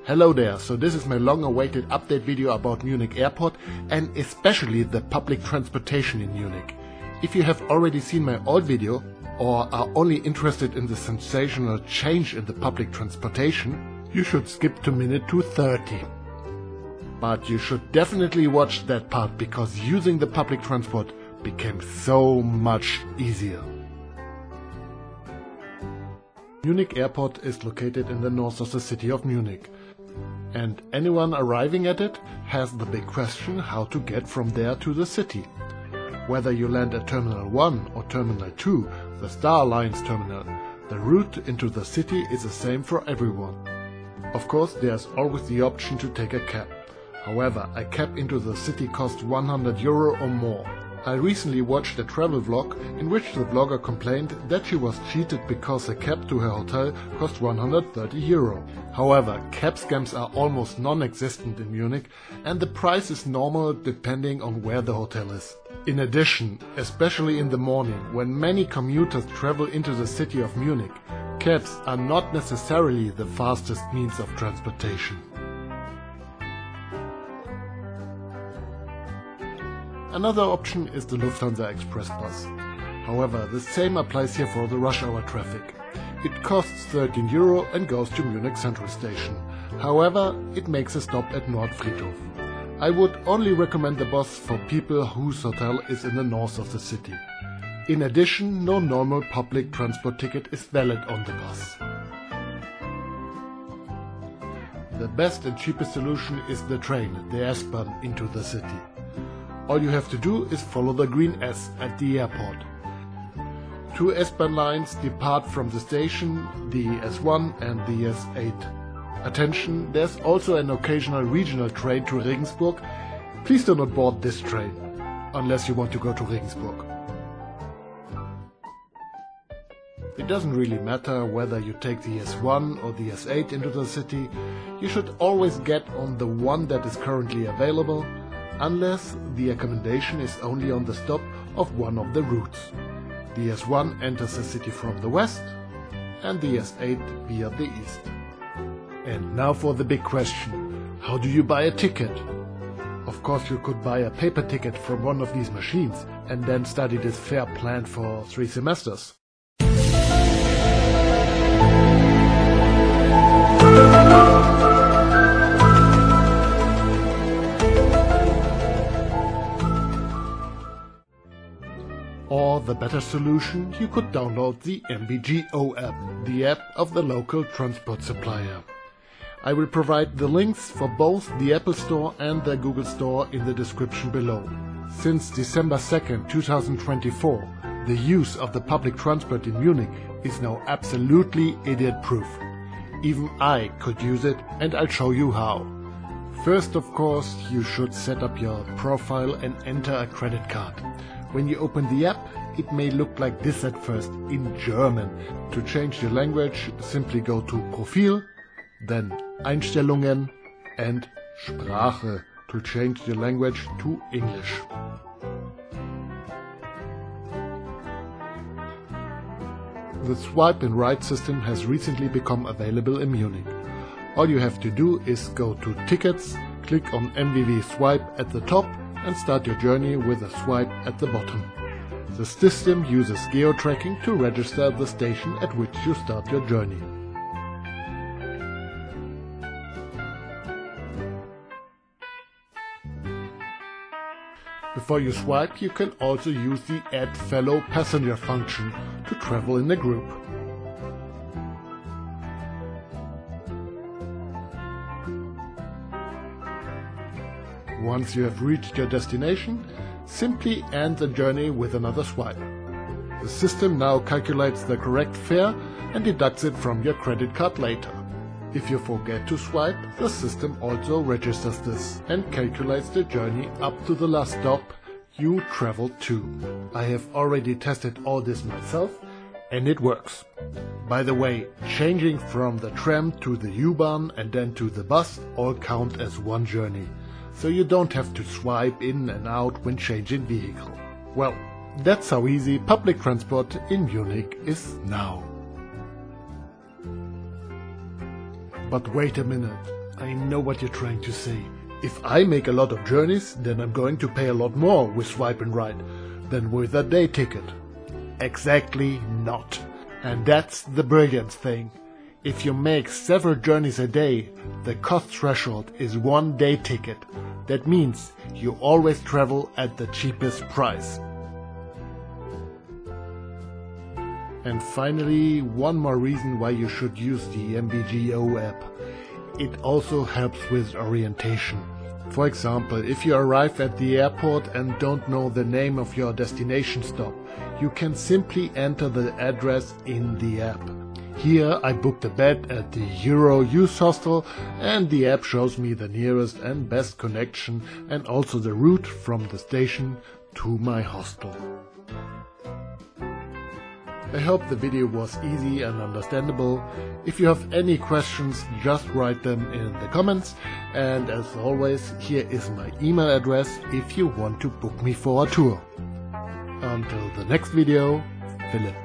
Hello there, so this is my long-awaited update video about Munich Airport and especially the public transportation in Munich. If you have already seen my old video or are only interested in the sensational change in the public transportation, you should skip to minute 230. But you should definitely watch that part because using the public transport became so much easier. Munich Airport is located in the north of the city of Munich. And anyone arriving at it has the big question how to get from there to the city. Whether you land at Terminal 1 or Terminal 2, the Star Alliance terminal, the route into the city is the same for everyone. Of course, there's always the option to take a cab. However, a cab into the city costs €100 or more. I recently watched a travel vlog in which the vlogger complained that she was cheated because a cab to her hotel cost €130. However, cab scams are almost non-existent in Munich and the price is normal depending on where the hotel is. In addition, especially in the morning when many commuters travel into the city of Munich, cabs are not necessarily the fastest means of transportation. Another option is the Lufthansa Express bus. However, the same applies here for the rush hour traffic. It costs €13 and goes to Munich Central Station. However, it makes a stop at Nordfriedhof. I would only recommend the bus for people whose hotel is in the north of the city. In addition, no normal public transport ticket is valid on the bus. The best and cheapest solution is the train, the S-Bahn, into the city. All you have to do is follow the green S at the airport. Two S-Bahn lines depart from the station, the S1 and the S8. Attention, there's also an occasional regional train to Regensburg. Please do not board this train, unless you want to go to Regensburg. It doesn't really matter whether you take the S1 or the S8 into the city. You should always get on the one that is currently available, unless the accommodation is only on the stop of one of the routes. The S1 enters the city from the west and the S8 via the east. And now for the big question, how do you buy a ticket? Of course you could buy a paper ticket from one of these machines and then study this fare plan for 3 semesters. Or the better solution, you could download the MVGO app, the app of the local transport supplier. I will provide the links for both the Apple Store and the Google Store in the description below. Since December 2nd, 2024, the use of the public transport in Munich is now absolutely idiot-proof. Even I could use it and I'll show you how. First, of course, you should set up your profile and enter a credit card. When you open the app, it may look like this at first, in German. To change the language, simply go to Profil, then Einstellungen and Sprache to change the language to English. The swipe and write system has recently become available in Munich. All you have to do is go to Tickets, click on MVVSwipe at the top and start your journey with a swipe at the bottom. The system uses geo-tracking to register the station at which you start your journey. Before you swipe, you can also use the Add Fellow Passenger function to travel in a group. Once you have reached your destination, simply end the journey with another swipe. The system now calculates the correct fare and deducts it from your credit card later. If you forget to swipe, the system also registers this and calculates the journey up to the last stop you traveled to. I have already tested all this myself and it works. By the way, changing from the tram to the U-Bahn and then to the bus all count as one journey. So you don't have to swipe in and out when changing vehicle. Well, that's how easy public transport in Munich is now. But wait a minute, I know what you're trying to say. If I make a lot of journeys, then I'm going to pay a lot more with Swipe and Ride than with a day ticket. Exactly not. And that's the brilliant thing. If you make several journeys a day, the cost threshold is 1 day ticket. That means you always travel at the cheapest price. And finally, one more reason why you should use the MVGO app. It also helps with orientation. For example, if you arrive at the airport and don't know the name of your destination stop, you can simply enter the address in the app. Here I booked a bed at the Euro Youth Hostel and the app shows me the nearest and best connection and also the route from the station to my hostel. I hope the video was easy and understandable. If you have any questions, just write them in the comments. And as always, here is my email address if you want to book me for a tour. Until the next video, Philip.